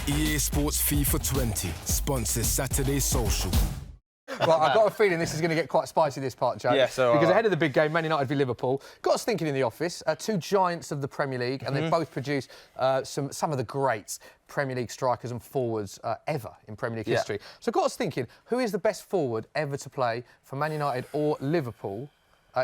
EA Sports FIFA 20 sponsors Saturday's Social. Well, I've got a feeling this is going to get quite spicy, this part, Joe. Yeah, so because ahead of the big game, Man United v Liverpool, got us thinking in the office, two giants of the Premier League, and they both produce some of the great Premier League strikers and forwards ever in Premier League history. So got us thinking, who is the best forward ever to play for Man United or Liverpool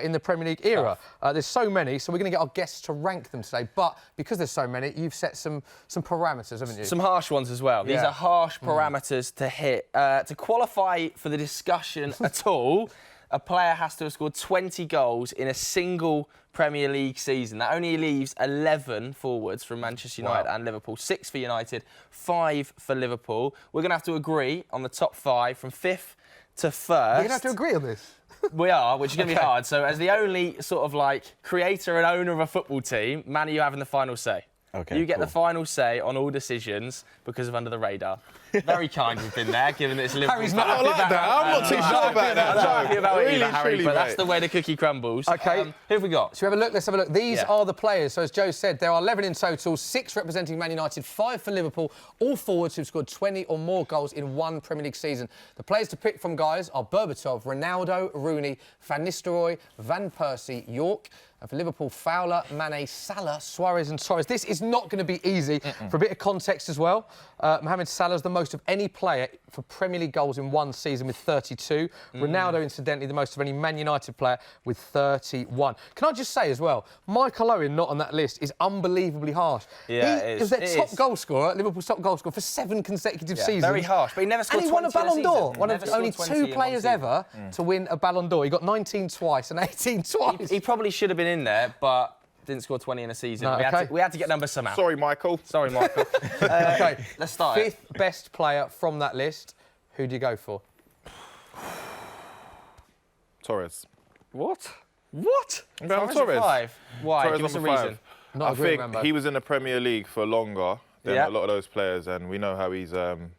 in the Premier League era? There's so many, so we're going to get our guests to rank them today. But because there's so many, you've set some parameters, haven't you? Some harsh ones as well. These are harsh parameters to hit. To qualify for the discussion at all, a player has to have scored 20 goals in a single Premier League season. That only leaves 11 forwards from Manchester United and Liverpool. 6 for United, 5 for Liverpool. We're going to have to agree on the top 5 from 5th to 1st. We're going to have to agree on this. We are, which is going to be hard. So as the only sort of like creator and owner of a football team, Manny, you having the final say. Okay, you get the final say on all decisions because of Under the Radar. Very kind we've been there, given that it's Liverpool. Harry's not I like that. I'm not too sure about that, I'm not happy about it Really, either, Harry, truly, but that's mate. the way the cookie crumbles. OK. Who have we got? Shall we have a look? Let's have a look. These are the players. So as Joe said, there are 11 in total, 6 representing Man United, 5 for Liverpool, all forwards who've scored 20 or more goals in one Premier League season. The players to pick from, guys, are Berbatov, Ronaldo, Rooney, Van Nistelrooy, Van Persie, York. And for Liverpool, Fowler, Manny, Salah, Suarez and Torres. This is not going to be easy. For a bit of context as well, Mohamed Salah's the most of any player for Premier League goals in one season with 32. Ronaldo, incidentally, the most of any Man United player with 31. Can I just say as well, Michael Owen not on that list is unbelievably harsh. Yeah, he was their top goal scorer, Liverpool's top goal scorer for 7 consecutive seasons. Very harsh, but he never scored 20 And he won a Ballon d'Or. One of only 2 players ever to win a Ballon d'Or. He got 19 twice and 18 twice. He probably should have been in there, but didn't score 20 in a season. No, we had to get numbers somehow. Sorry, Michael. Sorry, Michael. OK, let's start. 5th best player from that list. Who do you go for? Torres. What? What? I'm going with Torres. Torres. 5. Why? Torres Give us a number 5. reason. Not I think he was in the Premier League for longer than a lot of those players, and we know how his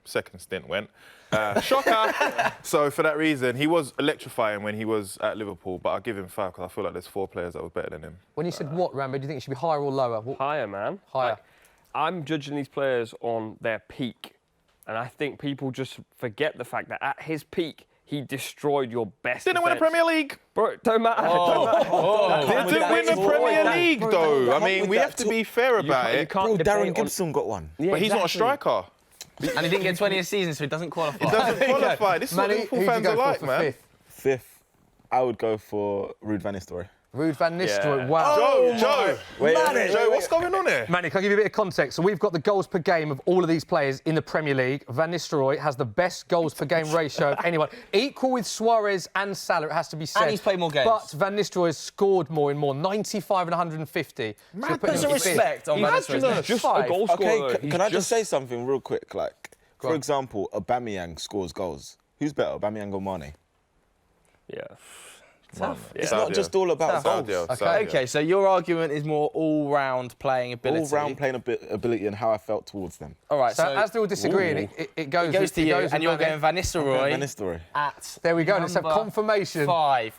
second stint went. Shocker! So for that reason, he was electrifying when he was at Liverpool, but I'll give him 5 because I feel like there's 4 players that were better than him. When you said what, Rambo, do you think it should be higher or lower? Higher, man. Higher. Like, I'm judging these players on their peak, and I think people just forget the fact that at his peak, he destroyed your best Didn't win the Premier League. Bro, it don't matter. Didn't win the Premier League, though. I mean, we have to be fair about it. Bro, Darren Gibson got one. Yeah, But he's not a striker. And he didn't get 20 a season, so he doesn't qualify. He doesn't qualify. This is what Manny, Liverpool who'd you fans go are for like, for man. 5th, I would go for Ruud van Nistelrooy. Ruud van Nistelrooy, Yeah. wow. Joe, Wait, Joe, what's going on here? Manny, can I give you a bit of context? So we've got the goals per game of all of these players in the Premier League. Van Nistelrooy has the best goals per game ratio of anyone. Equal with Suarez and Salah, it has to be said. And he's played more games. But Van Nistelrooy has scored more in more, 95 and 150. Put some respect on Van Nistelrooy. He's just a goal scorer. Okay, can I just say something real quick? Like, for example, Aubameyang scores goals. Who's better, Aubameyang or Mane? Yeah. It's not just all about goals. Okay, so your argument is more all-round playing ability. All-round playing ability and how I felt towards them. All right, So as they're all disagreeing, it goes to you, and you're Manny. going Van Nistelrooy. Van Nistelrooy. At There we go, let's have confirmation. 5.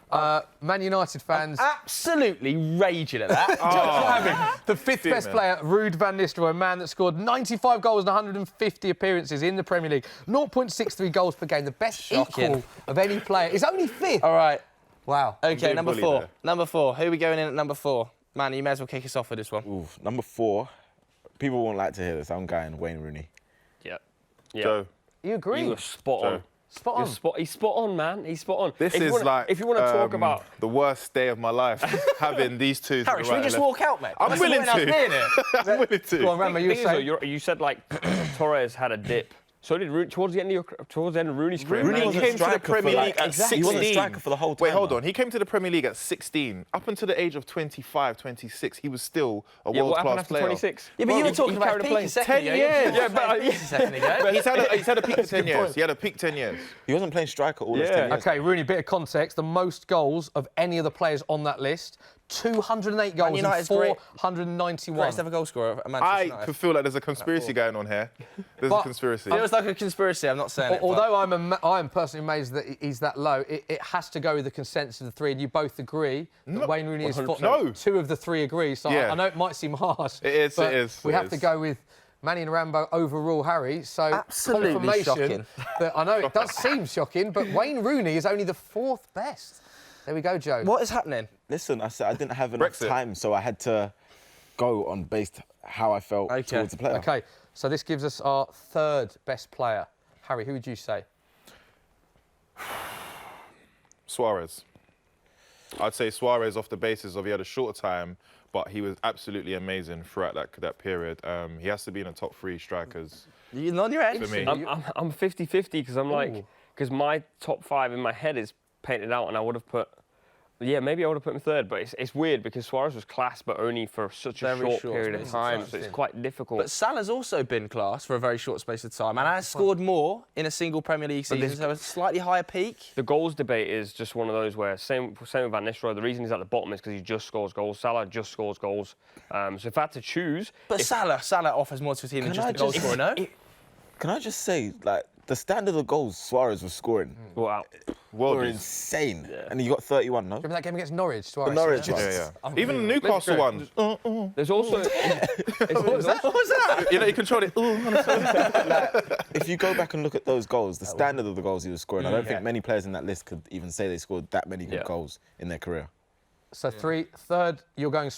Man United fans. Absolutely raging at that. The 5th best player, Ruud van Nistelrooy, a man that scored 95 goals and 150 appearances in the Premier League. 0.63 goals per game, the best equal of any player. He's only 5th. All right. Wow. Okay, number 4. there. Number 4. Who are we going in at number 4? Man, you may as well kick us off with this one. Ooh, number 4. People won't like to hear this. I'm going Wayne Rooney. Yeah. Joe. You agree? You were spot on. Spot on. He's spot on, man. He's spot on. This if is if you want to talk about the worst day of my life, having these two. Harry, should we just walk out, mate? I'm willing to. I'm willing to. Go on, Rambo, you were thing is, saying. though, you said like Torres had a dip. So did Rooney towards the end of Rooney's career. Rooney wasn't came to the striker for Premier like- League at Exactly. 16. He wasn't striker for the whole time. Wait, hold though. on. He came to the Premier League at 16. Up until the age of 25, 26, he was still a Yeah, what happened world-class after player. 26? Yeah, but you were talking about carried a peak plane. a second 10 ago. years. Yeah, but a second ago. But he's had a peak of 10 years. He had a peak 10 years. He wasn't playing striker all those Yeah. 10 years. OK, Rooney, bit of context. The most goals of any of the players on that list. 208 goals and United's great. 491. Greatest ever goal scorer at Manchester I United. could feel like there's a conspiracy going on here. There's a conspiracy. Feels like a conspiracy. I'm not saying it. but- Although I'm personally amazed that he's that low, it has to go with the consensus of the three, and you both agree that Wayne Rooney is 100%. no. 2 of the 3 agree. So Yeah. I know it might seem harsh. It is, but it is, we it have to is. go with Manny and Rambo overrule Harry. So Absolutely confirmation shocking. that I know it does seem shocking, but Wayne Rooney is only the 4th best. There we go, Joe. What is happening? Listen, I said I didn't have enough Brexit. time, so I had to go on based how I felt towards the player. Okay, so this gives us our 3rd best player. Harry, who would you say? Suarez. I'd say Suarez off the basis of he had a shorter time, but he was absolutely amazing throughout that period. He has to be in the top 3 strikers. You're on your head? For me. I'm 50-50 because I'm like, because my top 5 in my head is painted out, and I would have put, maybe I would have put him 3rd, but it's weird because Suarez was class, but only for such a short period of time, so it's quite difficult. But Salah's also been class for a very short space of time and has scored more in a single Premier League season, so a slightly higher peak. The goals debate is just one of those where, same with Van Nistelrooy, the reason he's at the bottom is because he just scores goals. Salah just scores goals. So if I had to choose... But Salah offers more to a team than just a goal scorer, no? Can I just say, like, the standard of goals Suarez was scoring Wow. were insane. And he got 31, no? Remember that game against Norwich? Suarez? The Norwich one. Yeah. Even the Newcastle one. There's also... What was that? You know, you control it. If you go back and look at those goals, the standard of the goals he was scoring, I don't think many players in that list could even say they scored that many good goals in their career. So 3rd, you're going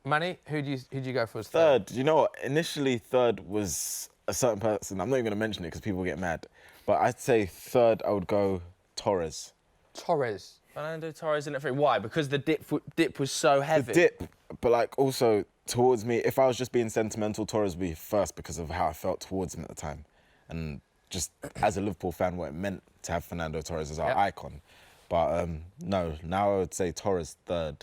Manny, who'd you go for as 3rd, you know what? Initially, 3rd was a certain person. I'm not even going to mention it because people get mad. But I'd say 3rd, I would go Torres. Torres. Fernando Torres in it for why? Because the dip was so heavy. The dip, but like also towards me, if I was just being sentimental, Torres would be 1st because of how I felt towards him at the time. And just as a Liverpool fan, what it meant to have Fernando Torres as our icon. But no, now I would say Torres 3rd.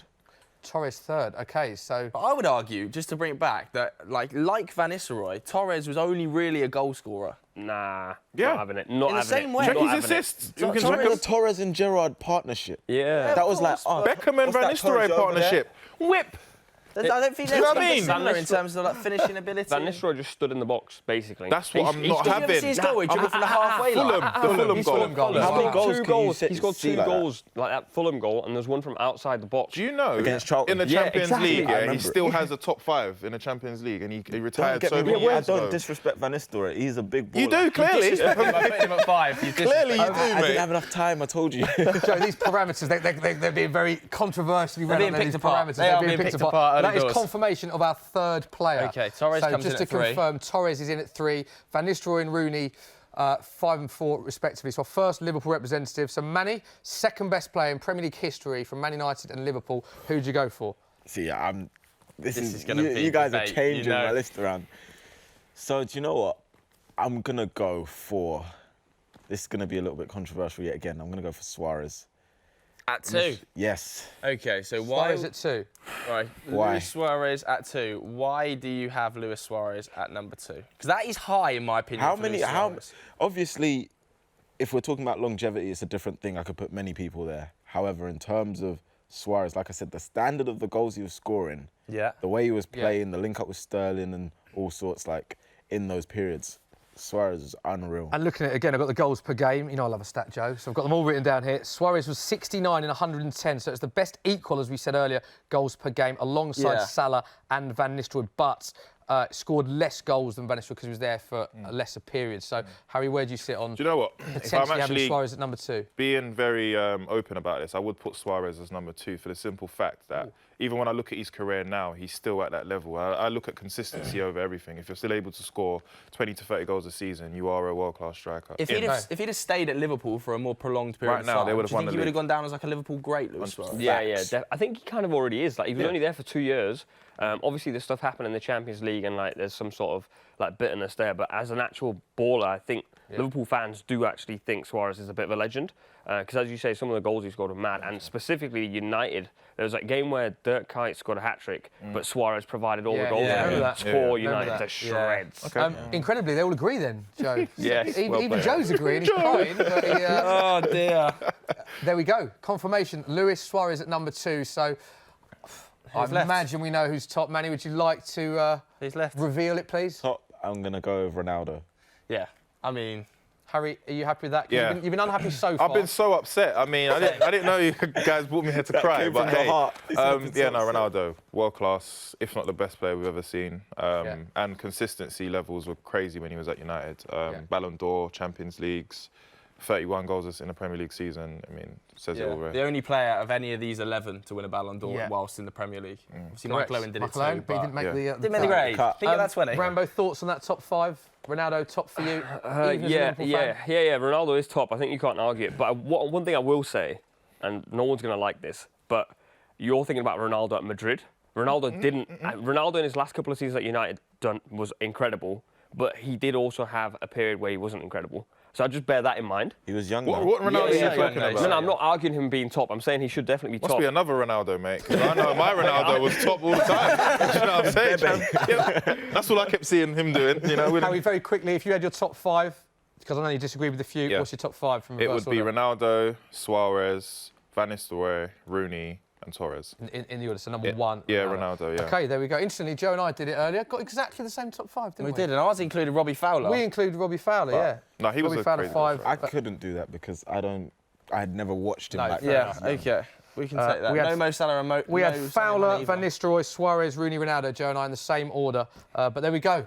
Torres 3rd. Okay, so... But I would argue, just to bring it back, that like Van Nistelrooy, Torres was only really a goal scorer. Nah, Yeah. not having it. Not In the having same it. way. Check Not his having it. assists. You can Remember check the him. Torres and Gerrard partnership? Yeah. That was like, oh, Beckham and Van what's that Nistelrooy Torres over partnership. Whip. I don't think Do you know what I they're mean? similar in terms of like finishing ability. Van Nistelrooy just stood in the box, basically. That's what I'm not Did you ever see having. his goal? He dribbled from the halfway line. The Fulham goal. How many goals Two can you goals. say- He's got see 2 like that? goals, like that Fulham goal, and there's one from outside the box. Do you know, Against Charlton. in the Yeah, Champions exactly. League, I he remember still has a top 5 in the Champions League, and he Don't retired get so me many wrong, I years don't ago. disrespect Van Nistelrooy. He's a big baller. You do, clearly. By putting him at 5. You Clearly you do, I didn't mate. have enough time, I told you. Joe, these parameters, they're being very controversially read. being on picked these apart. parameters. They They're are being being picked picked apart. apart That is early doors. confirmation of our 3rd player. Okay, Torres so comes just in to at 3. confirm, Torres is in at 3, Van Nistelrooy and Rooney 5 and 4 respectively. So our 1st Liverpool representative. So Manny, 2nd best player in Premier League history from Man United and Liverpool. Who'd you go for? See, this is gonna be you guys debate, are changing you know. my list around. So do you know what? I'm gonna go for. This is gonna be a little bit controversial yet again. I'm gonna go for Suarez. At 2. Yes. Okay, so why Suarez at 2. Right, Why? Luis Suarez at 2. Why do you have Luis Suarez at number 2? Because that is high in my opinion. How for many? Luis How? Suarez. Obviously, if we're talking about longevity, it's a different thing. I could put many people there. However, in terms of Suarez, like I said, the standard of the goals he was scoring, Yeah. the way he was playing, the link up with Sterling and all sorts, like in those periods, Suarez is unreal. And looking at it again, I've got the goals per game. You know I love a stat, Joe. So I've got them all written down here. Suarez was 69 in 110, so it's the best equal, as we said earlier, goals per game, alongside Salah and Van Nistelrooy. But scored less goals than Van Nistelrooy because he was there for a lesser period. So, Harry, where do you sit on Do you know what? If I'm potentially having actually Suarez at number 2? being very open about this, I would put Suarez as number 2 for the simple fact that even when I look at his career now, he's still at that level. I look at consistency over everything. If you're still able to score 20 to 30 goals a season, you are a world-class striker. If he'd have stayed at Liverpool for a more prolonged period Right of now, time, they would have do you won think the he would have league. gone down as like a Liverpool great, Luis Suarez? Yeah. I think he kind of already is. Like, he was only there for 2 years. Obviously, there's stuff happened in the Champions League and, like, there's some sort of, like, bitterness there. But as an actual baller, I think Liverpool fans do actually think Suarez is a bit of a legend. Because, as you say, some of the goals he scored were mad. And specifically, United, there was a game where Dirk Kuyt scored a hat-trick, but Suarez provided all the goals to tore United to shreds. Incredibly, they all agree then, Joe. Yes, Even played. Joe's agreeing. He's crying. But he, Oh dear. there we go. Confirmation. Luis Suarez at number 2. So I left? imagine we know who's top. Manny, would you like to Who's left? reveal it, please? Top, I'm going to go with Ronaldo. Yeah. I mean, Harry, are you happy with that? Yeah. You've been unhappy so far. I've been so upset. I mean, I didn't know you guys brought me here to cry, came but from the hey, heart. Ronaldo, world class, if not the best player we've ever seen, and consistency levels were crazy when he was at United. Ballon d'Or, Champions Leagues, 31 goals in the Premier League season. I mean, says it all. Right? The only player of any of these 11 to win a Ballon d'Or whilst in the Premier League. Obviously, Michael Owen did it too, but he didn't make the didn't make the grade. I think that's 20. Rambo, thoughts on that top 5? Ronaldo, top for you? Yeah. Ronaldo is top. I think you can't argue it. But one thing I will say, and no one's going to like this, but you're thinking about Ronaldo at Madrid. Ronaldo didn't. Ronaldo in his last couple of seasons at United was incredible, but he did also have a period where he wasn't incredible. So I just bear that in mind. He was young. What Ronaldo are you talking about? No, I'm not arguing him being top. I'm saying he should definitely be top. Must be another Ronaldo, mate. Because I know my Ronaldo was top all the time. You know what I'm saying? That's all I kept seeing him doing. You know. Harry, very quickly, if you had your top 5, because I know you disagree with a few, what's your top 5 from reverse It would be order? Ronaldo, Suarez, Van Nistelrooy, Rooney, and Torres. In the order, so number 1. Yeah, Ronaldo, yeah. OK, there we go. Instantly, Joe and I did it earlier. Got exactly the same top 5, didn't we? We did, and ours included Robbie Fowler. We included Robbie Fowler, yeah. No, he was Robbie a Fowler crazy 5. I couldn't do that because I had never watched him like that. Yeah, OK. We can take that. No Mo Salah and We had Fowler, Van Nistelrooy, Suarez, Rooney, Ronaldo, Joe and I in the same order. But there we go.